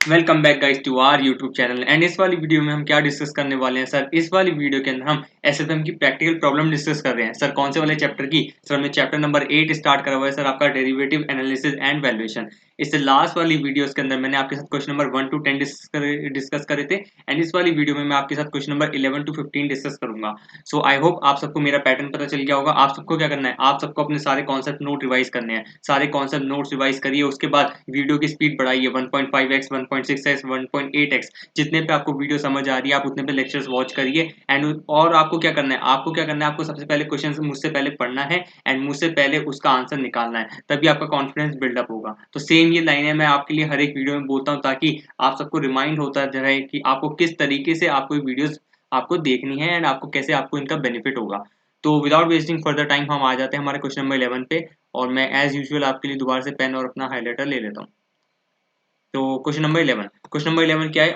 Welcome back guys to our YouTube channel and इस वाली video में हम क्या डिस्कस करने वाले हैं सर। इस वाली वीडियो के अंदर हम एसएफएम की प्रैक्टिकल प्रॉब्लम डिस्कस कर रहे हैं सर। कौन से वाले चैप्टर की? सर हमने चैप्टर नंबर 8 स्टार्ट करा हुआ है सर, आपका डेरिवेटिव एनालिसिस एंड वैल्यूएशन। इससे लास्ट वाली वीडियोस के अंदर मैंने आपके साथ क्वेश्चन नंबर 1 to 10 डिस्कस करे थे एंड इस वाली वीडियो में मैं आपके साथ क्वेश्चन नंबर 11 to 15 डिस्कस करूंगा। सो आई होप आप सबको मेरा पैटर्न पता चल गया होगा। आप सबको क्या करना है, आप सबको अपने सारे कॉन्सेप्ट नोट रिवाइज करने हैं। सारे कॉन्सेप्ट नोट्स रिवाइज करिए, उसके बाद वीडियो की स्पीड बढ़ाइए 1.5x 1.6x 1.8x। जितने पे आपको वीडियो समझ आ रही है आप उतने पे लेक्चर्स वॉच करिए। एंड और आपको क्या करना है, आपको सबसे पहले क्वेश्चन मुझसे पहले पढ़ना है एंड मुझसे पहले उसका आंसर निकालना है, तभी आपका कॉन्फिडेंस बिल्डअप होगा। तो सेम ये लाइनें मैं आपके लिए हर एक वीडियो में बोलता हूँ ताकि आप सबको रिमाइंड होता रहे कि आपको किस तरीके से आपको वीडियोस आपको देखनी है एंड आपको कैसे आपको इनका बेनिफिट होगा। तो विदाउट वेस्टिंग फर्दर टाइम हम आ जाते हैं हमारे क्वेश्चन नंबर 11 पे। और मैं एज यूजुअल आपके लिए दोबारा से पेन और अपना हाइलाइटर ले लेता हूँ। तो क्वेश्चन नंबर 11 क्या है?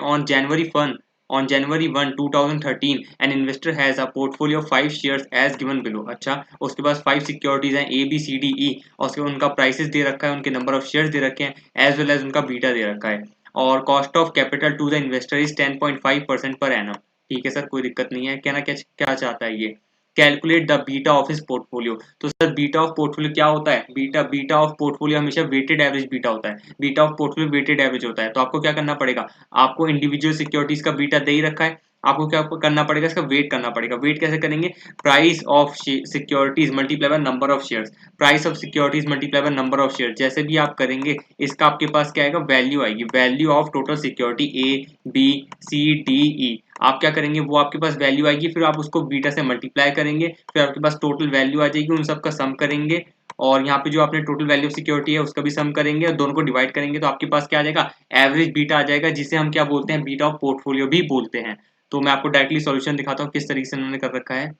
On January 1 2013 an investor has a portfolio of 5 shares as given below. अच्छा, उसके पास 5 सिक्योरिटीज हैं ABCDE और उसके उनका प्राइसेस दे रखा है, उनके नंबर ऑफ शेयर्स दे रखे हैं एज वेल एज उनका बीटा दे रखा है। और cost of capital to the investor is 10.5% per annum. ठीक है सर, कोई दिक्कत नहीं है। कहना क्या क्या चाहता है ये? Calculate the beta of his portfolio. तो सर बीटा ऑफ पोर्टफोलियो क्या होता है? बीटा ऑफ पोर्टफोलियो हमेशा वेटेड एवरेज बीटा होता है। Beta of portfolio weighted average होता है। तो आपको क्या करना पड़ेगा, आपको इंडिविजुअल सिक्योरिटीज का बीटा दे ही रखा है, आपको क्या करना पड़ेगा, इसका वेट करना पड़ेगा। वेट कैसे करेंगे? Price of securities multiply by number of shares. Price of securities multiply by number of share, जैसे भी आप करेंगे इसका आपके पास क्या आएगा, वैल्यू आएगी। Value of total security ABCDE। आप क्या करेंगे, वो आपके पास वैल्यू आएगी, फिर आप उसको बीटा से मल्टीप्लाई करेंगे, फिर आपके पास टोटल वैल्यू आ जाएगी, उन सबका सम करेंगे और यहाँ पे जो आपने टोटल वैल्यू ऑफ सिक्योरिटी है उसका भी सम करेंगे और दोनों को डिवाइड करेंगे तो आपके पास क्या आ जाएगा, एवरेज बीटा आ जाएगा, जिसे हम क्या बोलते हैं, बीटा ऑफ पोर्टफोलियो भी बोलते हैं। तो मैं आपको डायरेक्टली सॉल्यूशन दिखाता हूँ किस तरीके से उन्होंने कर रखा है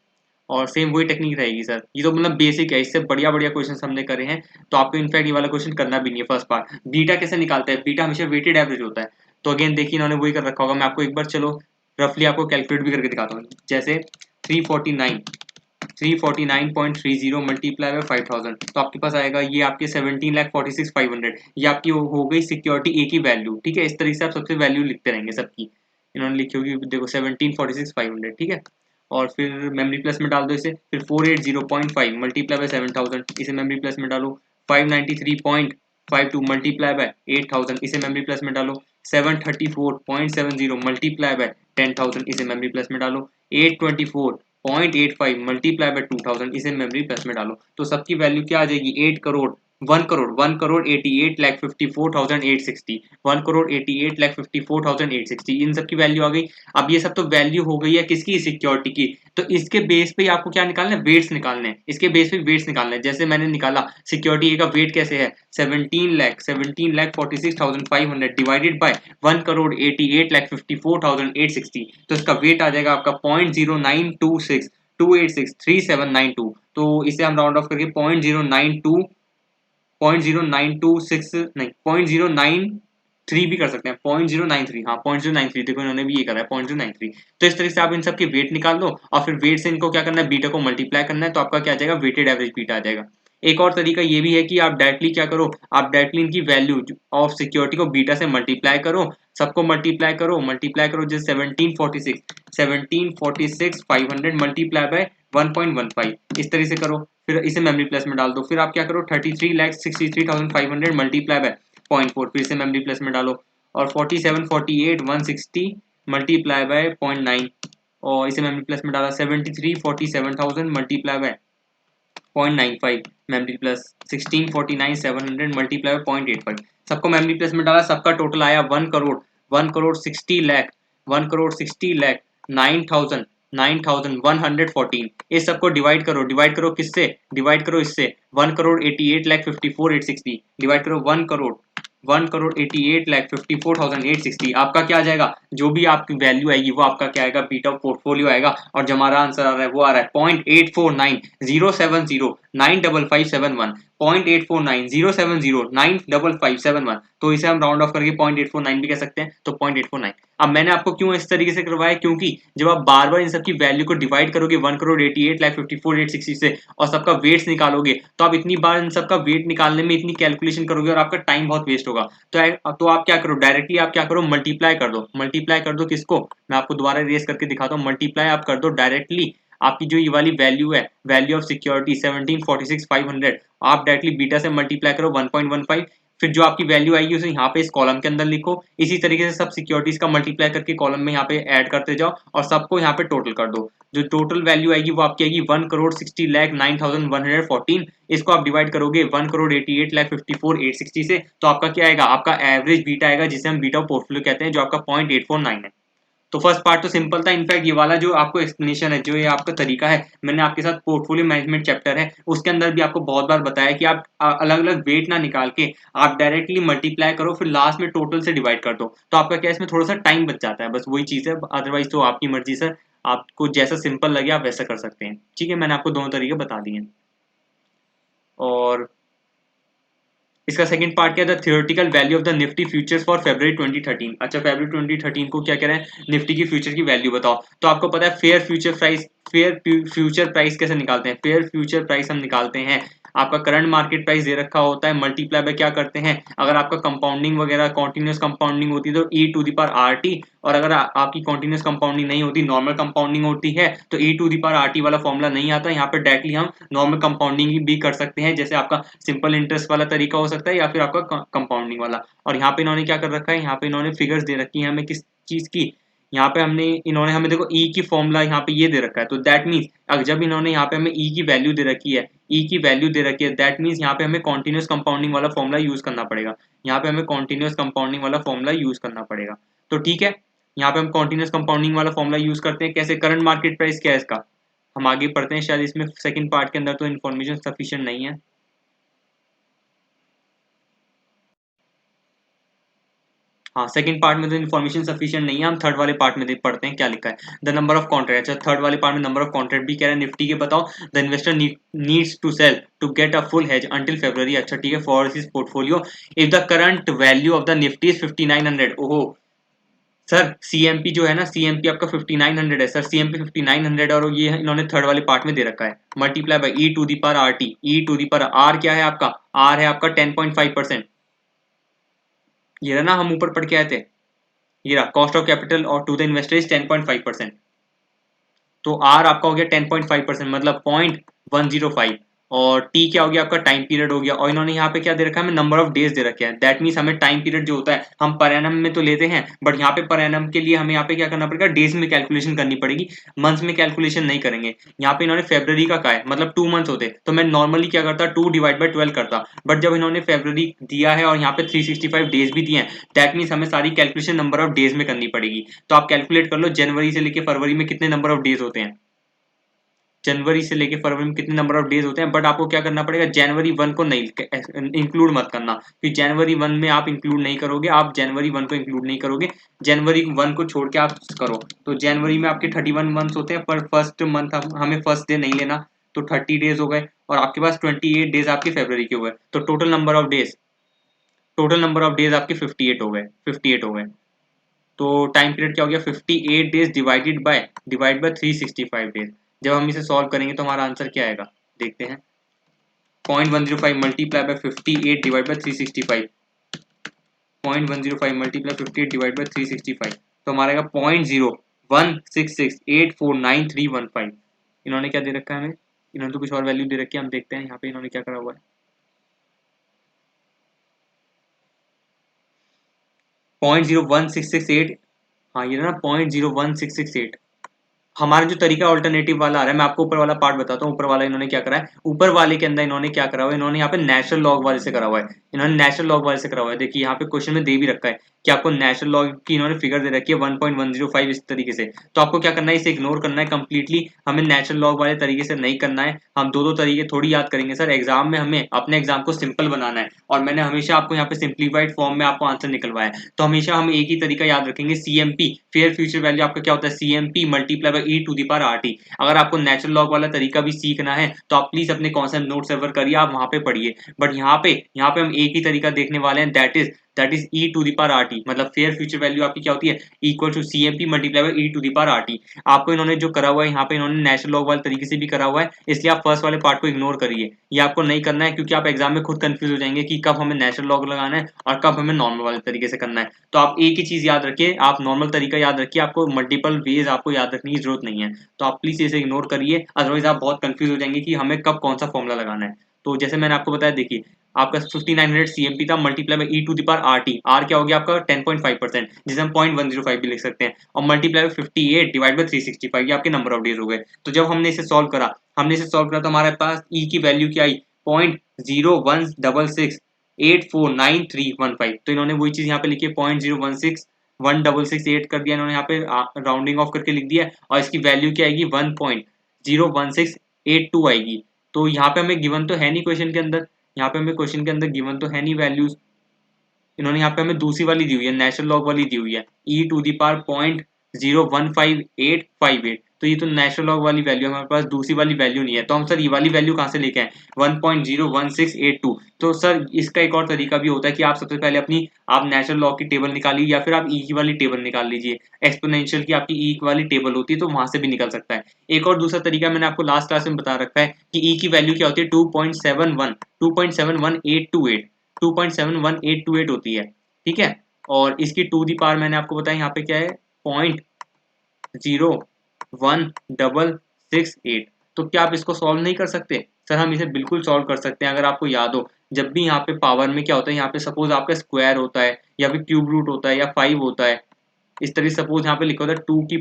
और सेम वही टेक्निक रहेगी सर। ये तो मतलब बेसिक है, इससे बढ़िया बढ़िया क्वेश्चन हमने करे हैं, तो आपको इनफैक्ट ये वाला क्वेश्चन करना भी नहीं है। फर्स्ट पार्ट बीटा कैसे निकालते हैं, बीटा हमेशा वेटेड एवरेज होता है। तो अगेन देखिए इन्होंने वही कर रखा होगा, मैं आपको एक बार चलो रफली आपको कैलकुलेट भी करके दिखाता हूँ। जैसे 349.30 मल्टीप्लाई बाय 5000, तो आपके पास आएगा ये आपके 17,46,500। ये आपकी हो गई सिक्योरिटी ए की वैल्यू। ठीक है, इस तरीके से आप सबसे वैल्यू लिखते रहेंगे सबकी। इन्होंने लिखी होगी देखो 17,46,500। ठीक है, और फिर मेमोरी प्लस में डाल दो इसे, फिर 480.5 मल्टीप्लाई बाय 7000, इसे मेमोरी प्लस में डालो। 593.52 मल्टीप्लाई बाय 8000, इसे मेमोरी प्लस में डालो। 734.70 मल्टीप्लाई बाय 10,000, इसे मेमोरी प्लस में डालो। 824.85 मल्टीप्लाई बाय 2000, इसे मेमोरी प्लस में डालो। तो सबकी वैल्यू क्या आ जाएगी, 8 करोड़ 1,88,54,860। 1,88,54,860, इन सब की वैल्यू आ गई। अब ये सब तो वैल्यू हो गई है किसकी, सिक्योरिटी की। तो इसके बेस पे आपको क्या निकालना है, वेट्स निकालने हैं। इसके बेस पे वेट्स निकालने हैं। जैसे मैंने निकाला सिक्योरिटी ए का वेट कैसे है, 17,46,500 डिवाइडेड बाय 1,88,54,860। तो इसका वेट आ जाएगा आपका 0.0926 2863792। तो इसे हम राउंड ऑफ करके 0.0926 नहीं 0.093 भी कर सकते हैं। 0.093, हाँ 0.093, देखो इन्होंने भी ये करा है 0.093। तो इस तरह से आप इन सब के वेट निकाल लो और फिर वेट से इनको क्या करना है, बीटा को मल्टीप्लाई करना है, तो आपका क्या आ जाएगा, वेटेड एवरेज बीटा आ जाएगा। एक और तरीका ये भी है कि आप डायरेक्टली क्या करो, आप डायरेक्टली इनकी वैल्यू ऑफ सिक्योरिटी को बीटा से मल्टीप्लाई करो, सबको मल्टीप्लाई करो जैसे 1746 500 मल्टीप्लाई बाय 1.15, इस तरह से करो। फिर इसे मेमोरी प्लस में डाल दो। फिर आप क्या करो, 33,63,500 मल्टीप्लाई बाय 0.4, फिर से मेमोरी प्लस में डालो। और 47,48,160 मल्टीप्लाई बाय 0.9 और इसे मेमोरी प्लस में डाला। 73,47,000 multiply by 0.95 memory plus. 16,49,700 multiply by 0.85, सबको मेमोरी प्लस में डाला। सबका टोटल आया 1,60,00,000 9,114। इस सबको डिवाइड करो किससे, डिवाइड करो इससे 1,88,54,860 डिवाइड करो 1,88,54,860। आपका क्या आ जाएगा, जो भी आपकी वैल्यू आएगी वो आपका क्या आएगा, बीटा ऑफ पोर्टफोलियो आएगा। और जो हमारा आंसर आ रहा है वो आ रहा है 0.849070955571। 0.849070955571, तो इसे हम राउंड ऑफ करके 0.849 भी कह सकते हैं, तो 0.849। अब मैंने आपको क्यों इस तरीके से करवाया, क्योंकि जब आप बार बार इन सबकी वैल्यू को डिवाइड करोगे 1,88,54,860 से और सबका वेट्स निकालोगे, तो आप इतनी बार इन सबका वेट निकालने में इतनी कैलकुलेशन करोगे और आपका टाइम बहुत वेस्ट होगा। तो आप क्या करो, डायरेक्टली आप क्या करो, मल्टीप्लाई कर दो। मल्टीप्लाई कर दो किसको, मैं आपको दोबारा रेस करके दिखाता हूँ। मल्टीप्लाई आप कर दो डायरेक्टली आपकी जो ये वाली वैल्यू है, वैल्यू ऑफ सिक्योरिटी 1746,500, आप डायरेक्टली बीटा से मल्टीप्लाई करो 1.15, फिर जो आपकी वैल्यू आएगी उसे यहाँ पे इस कॉलम के अंदर लिखो। इसी तरीके से सब सिक्योरिटीज का मल्टीप्लाई करके कॉलम में यहाँ पे ऐड करते जाओ और सबको यहाँ पे टोटल कर दो। जो टोटल वैल्यू आएगी वो आपकी आएगी 1,60,09,114। इसको आप डिवाइड करोगे 1,88,54,860 से, तो आपका क्या आएगा, आपका एवरेज बीटा आएगा, जिसे हम बीटा पोर्टफोलियो कहते हैं, जो आपका 0.849 है। तो फर्स्ट पार्ट तो सिंपल था। इनफैक्ट ये वाला जो आपको एक्सप्लेनेशन है, जो ये आपका तरीका है, मैंने आपके साथ पोर्टफोलियो मैनेजमेंट चैप्टर है उसके अंदर भी आपको बहुत बार बताया कि आप अलग अलग वेट ना निकाल के आप डायरेक्टली मल्टीप्लाई करो, फिर लास्ट में टोटल से डिवाइड कर दो, तो आपका क्या इसमें थोड़ा सा टाइम बच जाता है, बस वही चीज़ है। अदरवाइज तो आपकी मर्जी सर, आपको जैसा सिंपल लगे आप वैसा कर सकते हैं। ठीक है, मैंने आपको दोनों तरीके बता दिए। और इसका सेकंड पार्ट क्या था, theoretical value of the Nifty futures for February 2013। अच्छा, फरवरी 2013 को क्या कह रहे हैं, निफ्टी की फ्यूचर की वैल्यू बताओ। तो आपको पता है fair future price, fair future price कैसे निकालते हैं, फेयर फ्यूचर प्राइस हम निकालते हैं, आपका करंट मार्केट प्राइस दे रखा होता है, मल्टीप्लाई बाय क्या करते हैं, अगर आपका कंपाउंडिंग वगैरह कॉन्टिन्यूस कंपाउंडिंग होती है तो E to the power are T, और अगर आपकी कॉन्टिन्यूस कंपाउंडिंग नहीं होती, नॉर्मल कंपाउंडिंग होती है, तो E to the power are T वाला फॉर्मूला नहीं आता। यहाँ पे डायरेक्टली हम नॉर्मल कंपाउंडिंग भी कर सकते हैं, जैसे आपका सिंपल इंटरेस्ट वाला तरीका हो सकता है या फिर आपका कंपाउंडिंग वाला। और यहाँ पे इन्होंने क्या कर रखा है, यहाँ पे इन्होंने फिगर्स दे रखी है हमें किस चीज की, यहाँ पे इन्होंने हमें देखो ई की फॉर्मूला यहाँ पे ये दे रखा है, तो दैट मीन्स जब इन्होंने यहाँ पे हमें ई की वैल्यू दे रखी है, ई की वैल्यू दे रखी है, दैट मीन्स यहाँ पे हमें कॉन्टिन्यूस कंपाउंडिंग वाला फॉर्मूला यूज करना पड़ेगा। यहाँ पे हमें कॉन्टिन्यूस कंपाउंडिंग वाला फॉर्मूला यूज करना पड़ेगा। तो ठीक है, यहाँ पे हम कॉन्टिन्यूस कंपाउंडिंग वाला फॉर्मूला यूज करते हैं। कैसे, करंट मार्केट प्राइस क्या है इसका, हम आगे पढ़ते हैं, शायद इसमें सेकंड पार्ट के अंदर तो इन्फॉर्मेशन सफिशिएंट नहीं है। हाँ, सेकंड पार्ट में तो इन्फॉर्मेशन सफिशिएंट नहीं है, हम थर्ड वाले पार्ट में पढ़ते हैं क्या लिखा है। द नंबर ऑफ कॉन्ट्रैक्ट, अच्छा थर्ड वाले पार्ट में नंबर ऑफ कॉन्ट्रैक्ट भी कह रहा है निफ्टी के, बताओ। The investor needs to sell to get a full hedge until February, अच्छा ठीक है, for his portfolio if the current value of the Nifty is 5900। ओहो सर, सीएमपी जो है ना, सीएमपी आपका 5900 है सर, सीएमपी 5900, और ये इन्होंने थर्ड वाले पार्ट में दे रखा है, multiply by e to the power are t. E to the power r क्या है आपका, आर है आपका 10.5%। ये रहा ना, हम ऊपर पढ़ के आए थे, ये रहा कॉस्ट ऑफ कैपिटल और टू द इन्वेस्टर इज 10.5%। तो आर आपका हो गया 10.5%, मतलब 0.105, और टी क्या हो गया आपका, टाइम पीरियड हो गया। और इन्होंने यहाँ पे क्या दे रखा है, हमें नंबर ऑफ डेज दे रखे हैं, दैट मीन्स हमें टाइम पीरियड जो होता है हम पर एनम में तो लेते हैं, बट यहाँ पे पर एनम के लिए हमें यहाँ पे क्या करना पड़ेगा, डेज में कैलकुलेशन करनी पड़ेगी, मंथ्स में कैलकुलेशन नहीं करेंगे। यहाँ पे इन्होंने फेब्रवरी का कहा है, मतलब 2 मंथ्स होते, तो मैं नॉर्मली क्या करता, 2/12 करता, बट जब इन्होंने फेब्रवरी दिया है और यहाँ पे 365 डेज भी दिए हैं, दैट मीन्स हमें सारी कैलकुलेशन नंबर ऑफ डेज में करनी पड़ेगी। तो आप कैलकुलेट कर लो जनवरी से लेके फरवरी में कितने नंबर ऑफ डेज होते हैं, जनवरी से लेके फरवरी में कितने नंबर ऑफ डेज होते हैं, बट आपको क्या करना पड़ेगा, जनवरी 1 को नहीं इंक्लूड मत करना, कि जनवरी 1 में आप इंक्लूड नहीं करोगे, आप जनवरी 1 को इंक्लूड नहीं करोगे, जनवरी 1 को छोड़ के आप करो। तो जनवरी में आपके 31 मंथ्स होते हैं, पर फर्स्ट मंथ हमें फर्स्ट डे नहीं लेना, तो 30 डेज हो गए, और आपके पास 28 डेज आपके फरवरी के हो गए, तो टोटल नंबर ऑफ डेज आपके 58 हो गए, 58 हो गए। तो टाइम पीरियड क्या हो गया, 58 डेज डिवाइड बाय 365 डेज। जब हम इसे सॉल्व करेंगे तो हमारा आंसर क्या आएगा, देखते हैं। 0.105 multiply by 58 divide by 365, 0.105 multiply 58 divide by 365, तो हमारा आएगा 0.0166849,315। इन्होंने क्या दे रखा है हमें, इन्होंने तो कुछ और वैल्यू दे रखी है, हम देखते हैं यहाँ पे इन्होंने क्या करा हुआ है। 0.01668, हाँ ये ना 0.01668। हमारा जो तरीका अल्टरनेटिव वाला आ रहा है, मैं आपको ऊपर वाला पार्ट बताता हूँ। ऊपर वाला इन्होंने क्या करा है, ऊपर वाले के अंदर इन्होंने क्या करा हुआ है, इन्होंने यहाँ पे नेचुरल लॉग वाले से करा हुआ है, इन्होंने नेचुरल लॉग वाले से करा हुआ है। देखिए यहाँ पे क्वेश्चन में दे भी रखा है कि आपको नेचुरल लॉग की इन्होंने फिगर दे रखी है 1.105 इस तरीके से। तो आपको क्या करना है, इसे इग्नोर करना है कंप्लीटली, हमें नेचुरल लॉग वाले तरीके से नहीं करना है। हम दो तरीके थोड़ी याद करेंगे सर, एग्जाम में हमें अपने एग्जाम को सिंपल बनाना है, और मैंने हमेशा आपको यहाँ पे सिंप्लीफाइड फॉर्म में आपको आंसर निकलवाया है। तो हमेशा हम एक ही तरीका याद रखेंगे, सीएमपी फेयर फ्यूचर वैल्यू आपका क्या होता है, CMP multiply by e to the power are t. अगर आपको नेचुरल लॉग वाला तरीका भी सीखना है तो आप प्लीज अपने कॉन्सेप्ट नोट सर्वर करिए, आप वहां पे पढ़िए। बट यहाँ पे हम एक ही तरीका देखने वाले हैं, that is e to the power are t. मतलब फेयर फ्यूचर वैल्यू आपकी क्या होती है, equal to C M P multiply by e to the power are t. आपको इन्होंने जो करा हुआ है यहाँ पे, इन्होंने नेचुरल लॉग वाले तरीके से भी करा हुआ है, इसलिए आप फर्स्ट वाले पार्ट को इग्नोर करिए। ये आपको नहीं करना है क्योंकि आप एग्जाम में खुद कंफ्यूज हो जाएंगे कि कब हमें नेचुरल लॉग लगाना है और कब हमें नॉर्मल वाले तरीके से करना है। तो आप एक ही चीज याद रखिए, आप नॉर्मल तरीका याद रखिए, आपको मल्टीपल वेज आपको याद रखने की जरूरत नहीं है। तो आप प्लीज इसे इग्नोर करिए, अदरवाइज आप बहुत कंफ्यूज हो जाएंगे कि हमें कब कौन सा फॉर्मुला लगाना है। तो जैसे मैंने आपको बताया, देखिए आपका 5900 सीएमपी था multiply by e to the power are t. R क्या हो गया आपका 10.5%, जिसे हम 0.105 भी लिख सकते हैं, और मल्टीप्लाई बाई 58 डिवाइड बाई 365 ये आपके नंबर ऑफ डेज हो गए। तो जब हमने इसे सॉल्व करा तो हमारे पास ई की वैल्यू क्या आई, 0.0166849315। तो इन्होंने वही चीज यहाँ पे लिखी है, 0.016166 कर दिया इन्होंने यहाँ पे, राउंडिंग ऑफ करके लिख दिया, और इसकी वैल्यू क्या आएगी 1.01682 आएगी। तो यहाँ पे हमें गिवन तो है नहीं क्वेश्चन के अंदर, यहाँ पे हमें क्वेश्चन के अंदर गिवन तो है नहीं वैल्यूज, इन्होंने यहाँ पे हमें दूसरी वाली दी हुई है, नेचुरल लॉग वाली दी हुई है, ई टू द पावर 0.015858। तो ये तो नेचुरल लॉग वाली वैल्यू, हमारे पास दूसरी वाली वैल्यू नहीं है, तो हम सर ये वाली वैल्यू कहाँ से लेके आए 1.01682। तो सर इसका एक और तरीका भी होता है कि आप सबसे पहले आप नेचुरल लॉग की टेबल निकालिए, या फिर आप ई की वाली टेबल निकाल लीजिए। एक्सपोनेंशियल की आपकी ई वाली टेबल होती है, तो वहां से भी निकल सकता है। एक और दूसरा तरीका मैंने आपको लास्ट क्लास में बता रखा है कि ई की वैल्यू क्या होती है, 2.71828 2.71828 होती है, ठीक है। और इसकी टू दी पावर मैंने आपको बताया यहाँ पे क्या है 0.0166 तो क्या आप इसको सॉल्व नहीं कर सकते? सर हम इसे बिल्कुल सॉल्व कर सकते हैं। अगर आपको याद हो, जब भी यहाँ पे पावर में क्या होता है, यहाँ पे सपोज आपका स्क्वायर होता है या फिर क्यूब रूट होता है या 5 होता है, इस तरह सपोज यहाँ पे लिखा होता है 2 की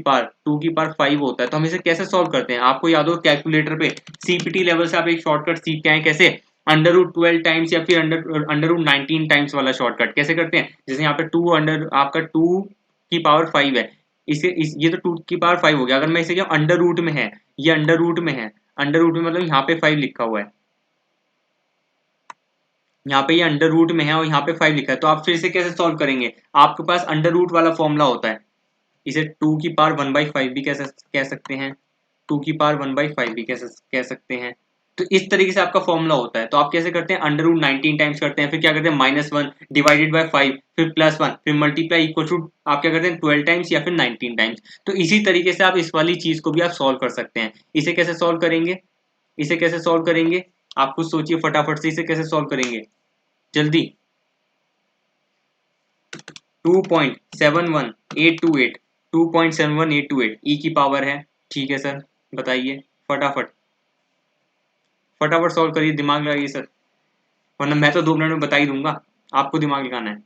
पावर 5 होता है, तो हम इसे कैसे सॉल्व करते हैं? आपको याद हो कैलकुलेटर पे सीपीटी लेवल से आप एक शॉर्टकट सीख के आए, कैसे √12 टाइम्स या फिर √19 टाइम्स वाला शॉर्टकट कैसे करते हैं। जैसे यहाँ पे आपका 2 की पावर 5 है, ये तो 2 की पावर 5 हो गया। अगर मैं इसे क्या अंडर रूट में है, ये अंडर रूट में है, अंडर रूट में मतलब यहाँ पे 5 लिखा हुआ है, यहाँ पे ये अंडर रूट में है और यहाँ पे 5 लिखा है, तो आप फिर से कैसे सॉल्व करेंगे? आपके पास अंडर रूट वाला फॉर्मूला होता है, इसे 2 की पावर 1/5 भी कह सकते हैं, 2 की पावर 1/5 भी कह सकते हैं। तो इस तरीके से आपका फॉर्मूला होता है। तो आप कैसे करते हैं, √19 टाइम्स करते हैं, फिर क्या करते हैं -1 डिवाइडेड बाय 5, फिर +1, फिर मल्टीप्लाई इक्वल टू आप क्या करते हैं 12 टाइम्स या फिर 19 टाइम्स। तो इसी तरीके से आप इस वाली चीज को भी आप सॉल्व कर सकते हैं। इसे कैसे सॉल्व करेंगे, आप खुद सोचिए फटाफट से, इसे कैसे सॉल्व करेंगे जल्दी। 2.71828 ई की पावर है, ठीक है सर, बताइए फटाफट सॉल्व करिए, दिमाग लगाइए सर, वरना मैं तो 2 मिनट में बता ही दूंगा, आपको दिमाग लगाना है।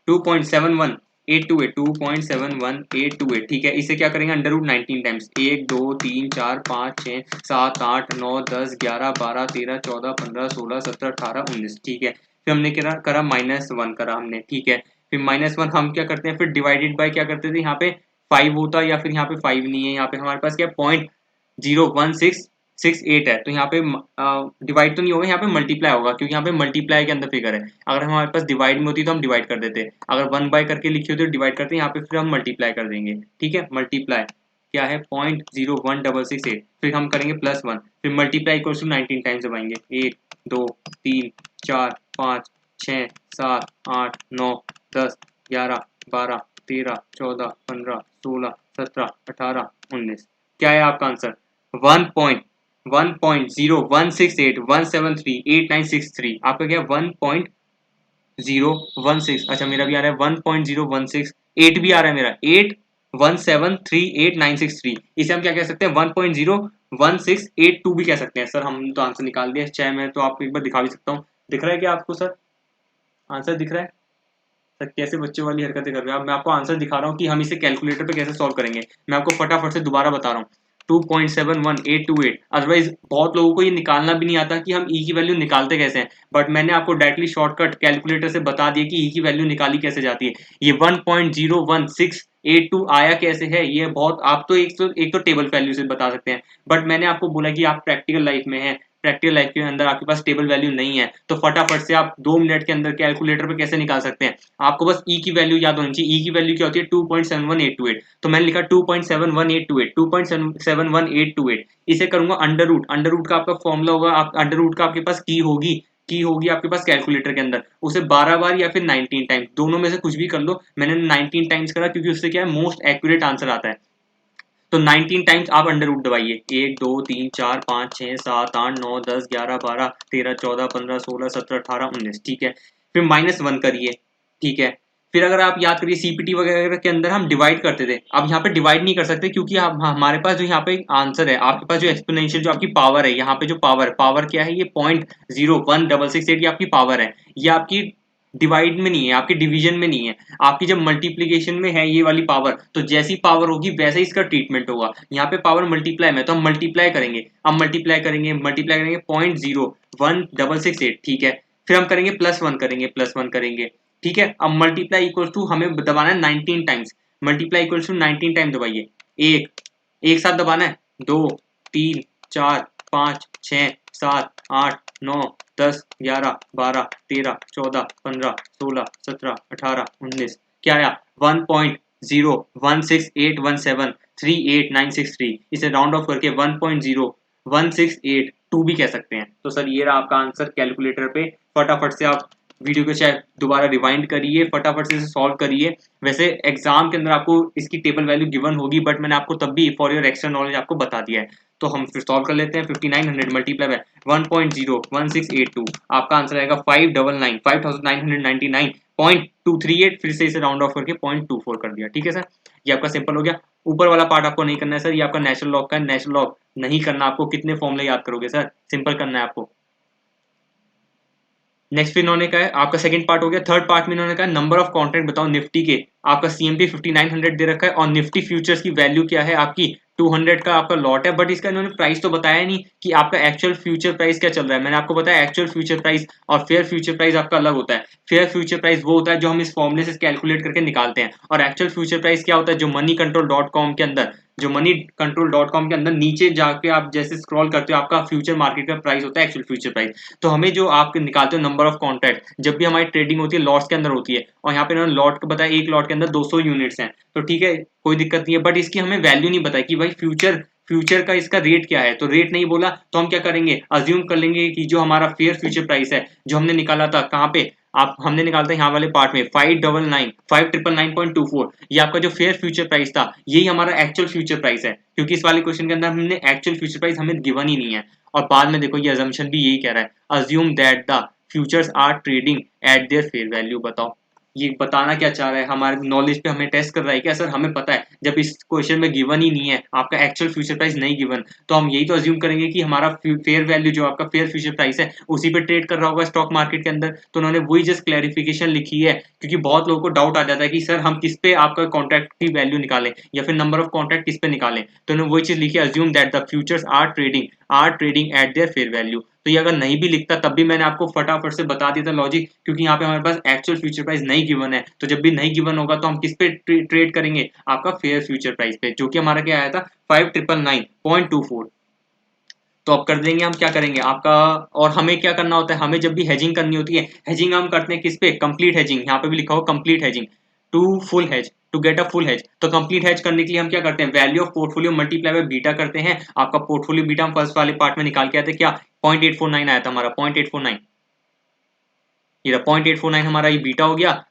2.71828 ठीक है। इसे क्या करेंगे √19 टाइम्स, 1 2 3 4 5 6 7 8 9 10 11 12 13 14 15 16 17 18 19, ठीक है। फिर हमने क्या करा -1 करा हमने, ठीक है। फिर -1 हम क्या करते हैं, फिर डिवाइडेड बाय क्या करते थे, यहाँ पे 5 होता या फिर यहाँ पे 5 नहीं है, यहाँ पे हमारे पास क्या 0.01668 है, तो यहाँ पे डिवाइड तो नहीं होगा, यहाँ पे मल्टीप्लाई होगा, क्योंकि यहाँ पे मल्टीप्लाई के अंदर फिगर है। अगर हमारे पास डिवाइड में होती तो हम डिवाइड कर देते, अगर 1 बाय करके लिखी होती तो डिवाइड करते, यहाँ पे फिर हम मल्टीप्लाई कर देंगे, ठीक है। मल्टीप्लाई क्या है 0.01668, फिर हम करेंगे +1, फिर मल्टीप्लाई इक्वल टू 19 टाइम्स दबाएंगे, 1 2 3 4 5 6 7 8 9 10 11 12 13 14 15 16 17 18 19, क्या है आपका आंसर 1.01681738963। आपका क्या 1.016, अच्छा मेरा भी आ रहा है 1.0168 भी आ रहा है मेरा, 81738963। इसे हम क्या कह सकते हैं 1.01682 भी कह सकते हैं। सर हम तो आंसर निकाल दिया, चाहे मैं तो आपको एक बार दिखा भी सकता हूँ। दिख रहा है क्या आपको सर, आंसर दिख रहा है? सर कैसे बच्चों वाली हरकतें कर रहे हो आप, मैं आपको आंसर दिखा रहा हूँ कि हम इसे कैलकुलेटर पे कैसे सॉल्व करेंगे। मैं आपको फटाफट से दोबारा बता रहा हूँ, 2.71828। अदरवाइज बहुत लोगों को ये निकालना भी नहीं आता कि हम ई की वैल्यू निकालते कैसे हैं, बट मैंने आपको डायरेक्टली शॉर्टकट कैलकुलेटर से बता दिया कि ई की वैल्यू निकाली कैसे जाती है। ये 1.01682 आया कैसे है, ये बहुत आप तो एक तो टेबल वैल्यू से बता सकते हैं, बट मैंने आपको बोला कि आप प्रैक्टिकल लाइफ में हैं प्रैक्टिकल लाइफ के अंदर आपके पास टेबल वैल्यू नहीं है तो फटाफट से आप 2 मिनट के अंदर कैलकुलेटर पे कैसे निकाल सकते हैं। आपको बस ई की वैल्यू याद होनी चाहिए। ई की वैल्यू क्या होती है 2.71828, तो मैंने लिखा 2.71828, 2.71828। इसे करूंगा अंडर रूट। अंडर रूट का आपका फॉर्मूला होगा, आप अंडर रूट का आपके पास की होगी आपके पास कैलकुलेटर के अंदर, उसे 12 बार या फिर 19 टाइम्स, दोनों में से कुछ भी कर लो। मैंने 19 टाइम्स करा क्योंकि उससे क्या है मोस्ट एक्यूरेट आंसर आता है। तो 19 टाइम्स आप अंडर रूट दबाइए, 1 2 3 4 5 6 7 8 9 10 11 12 13 14 15 16 17 18 19, ठीक है। फिर -1 करिए, ठीक है। फिर अगर आप याद करिए सीपीटी वगैरह के अंदर हम डिवाइड करते थे, अब यहाँ पे डिवाइड नहीं कर सकते क्योंकि हमारे पास जो यहाँ पे आंसर है, आपके पास जो एक्सपोनेंशियल जो आपकी पावर है, यहाँ पे जो पावर क्या है, ये 0.01668 ये आपकी पावर है। ये आपकी डिवाइड में नहीं है, आपके डिवीजन में नहीं है, आपकी जब मल्टीप्लीकेशन में है ये वाली पावर, तो जैसी पावर होगी वैसे ही इसका ट्रीटमेंट होगा। यहाँ पे पावर मल्टीप्लाई में, तो हम मल्टीप्लाई करेंगे, अब मल्टीप्लाई करेंगे 0.01668, ठीक है। फिर हम करेंगे +1 करेंगे, ठीक है। अब मल्टीप्लाई इक्वल टू हमें दबाना है 19 times, multiply equal to 19 time दबाइए, एक साथ दबाना है, 2 3 4 5 6 7 8 9 10 11 12 13 14 15 16 17 18 19, क्या आया 1.01681738963। इसे राउंड ऑफ करके 1.0168 भी कह सकते हैं। तो सर ये रहा आपका आंसर कैलकुलेटर पे। फटाफट से आप वीडियो को चाहे दोबारा रिवाइंड करिए, फटाफट से इसे सॉल्व करिए। वैसे एग्जाम के अंदर आपको इसकी टेबल वैल्यू गिवन होगी, बट मैंने आपको तब भी फॉर योर एक्स्ट्रा नॉलेज आपको बता दिया है। तो हम फिर सॉल्व कर लेते हैं। 5900 मल्टीप्लाई बाय 1.01682, आपका आंसर आएगा 5999.238, फिर से इसे राउंड ऑफ करके 0.24 कर दिया, ठीक है सर। ये आपका सिंपल हो गया। ऊपर वाला पार्ट आपको नहीं करना है सर, ये आपका नेचुरल लॉग का है, नेचुरल लॉग नहीं करना आपको। कितने फॉर्मूले याद करोगे सर, सिंपल करना है आपको। नेक्स्ट फिर इन्होंने कहा है, आपका सेकंड पार्ट हो गया। थर्ड पार्ट में इन्होंने कहा नंबर ऑफ कॉन्ट्रैक्ट बताओ निफ्टी के। आपका सीएमपी 5900 दे रखा है और निफ्टी फ्यूचर्स की वैल्यू क्या है आपकी 200 का आपका लॉट है, बट इसका इन्होंने प्राइस तो बताया नहीं कि आपका एक्चुअल फ्यूचर प्राइस क्या चल रहा है। मैंने आपको बताया एक्चुअल फ्यूचर प्राइस और फेयर फ्यूचर प्राइस आपका अलग होता है। फेयर फ्यूचर प्राइस वो होता है जो हम इस फॉर्मूले से कैलकुलेट करके निकालते हैं, और एक्चुअल फ्यूचर प्राइस क्या होता है जो moneycontrol.com के अंदर, जो moneycontrol.com के अंदर नीचे जाके आप जैसे स्क्रॉल करते हो आपका फ्यूचर मार्केट का प्राइस होता है एक्चुअल फ्यूचर प्राइस। तो हमें जो आप निकालते हो नंबर ऑफ कॉन्ट्रैक्ट, जब भी हमारी ट्रेडिंग होती है लॉट्स के अंदर होती है, और यहाँ पे इन्होंने लॉट का बताया, एक लॉट के अंदर 200 यूनिट्स हैं, तो ठीक है कोई दिक्कत नहीं है, बट इसकी हमें वैल्यू नहीं बताई कि भाई फ्यूचर का इसका रेट क्या है। तो रेट नहीं बोला तो हम क्या करेंगे, अज्यूम कर लेंगे कि जो हमारा फेयर फ्यूचर प्राइस है जो हमने निकाला था, कहाँ पे आप हमने निकाला था यहाँ वाले पार्ट में 599.24, ये आपका जो फेयर फ्यूचर प्राइस था यही हमारा एक्चुअल फ्यूचर प्राइस है, क्योंकि इस वाले क्वेश्चन के अंदर हमने एक्चुअल फ्यूचर प्राइस हमें गिवन ही नहीं है। और बाद में देखो ये अजम्पशन भी यही कह रहा है, assume that the futures are trading at their fair value. बताओ ये बताना क्या चाह रहा है, हमारे नॉलेज पे हमें टेस्ट कर रहा है क्या सर। हमें पता है जब इस क्वेश्चन में गिवन ही नहीं है, आपका एक्चुअल फ्यूचर प्राइस नहीं गिवन, तो हम यही तो अज्यूम करेंगे कि हमारा फेयर वैल्यू जो आपका फेयर फ्यूचर प्राइस है उसी पे ट्रेड कर रहा होगा स्टॉक मार्केट के अंदर। तो उन्होंने वही जस्ट क्लैरिफिकेशन लिखी है, क्योंकि बहुत लोगों को डाउट आ जाता है कि सर हम किस पे आपका कॉन्ट्रैक्ट की वैल्यू निकालें या फिर नंबर ऑफ कॉन्ट्रैक्ट किस पे निकालें। तो उन्होंने वही चीज लिखी है, assume that the futures are trading at their fair value. तो ये अगर नहीं भी लिखता तब भी मैंने आपको फटाफट से बता दिया था लॉजिक, क्योंकि यहाँ पे हमारे पास एक्चुअल फ्यूचर प्राइस नहीं गिवन है। तो जब भी नहीं गिवन होगा तो हम किस पे ट्रेड करेंगे, आपका फेयर फ्यूचर प्राइस पे, जो कि हमारा क्या आया था 5999.24। तो अब कर देंगे हम क्या करेंगे आपका। और हमें क्या करना होता है, हमें जब भी हेजिंग करनी होती है, हेजिंग हम करते हैं किस पे, कंप्लीट हेजिंग। यहाँ पे भी लिखा हो complete hedging to full hedge, to get a full hedge. तो कंप्लीट हेज करने के लिए हम क्या करते हैं, value of portfolio multiply by beta करते हैं। आपका पोर्टफोलियो बीटा हम फर्स्ट वाले पार्ट में निकाल के आते क्या, 0.849 आया था हमारा 0.849, ये 0.849 हमारा ये बीटा हो गया,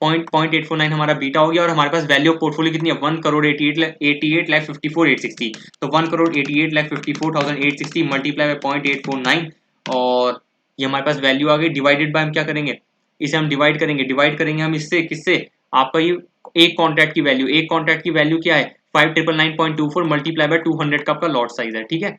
0.849 हमारा बीटा हो गया। और हमारे पास वैल्यू ऑफ पोर्टफोलियो कितनी है 1,88,54,860। तो 1,88,54,860 मल्टीप्लाई बाय 0.849, और ये हमारे पास वैल्यू आ गई। डिवाइडेड बाय हम क्या करेंगे, इसे हम डिवाइड करेंगे हम इससे, किससे, आपका ये एक कॉन्ट्रैक्ट की वैल्यू, क्या है 5,999.24 मल्टीप्लाई बाय 200 का आपका लॉट साइज है, ठीक है।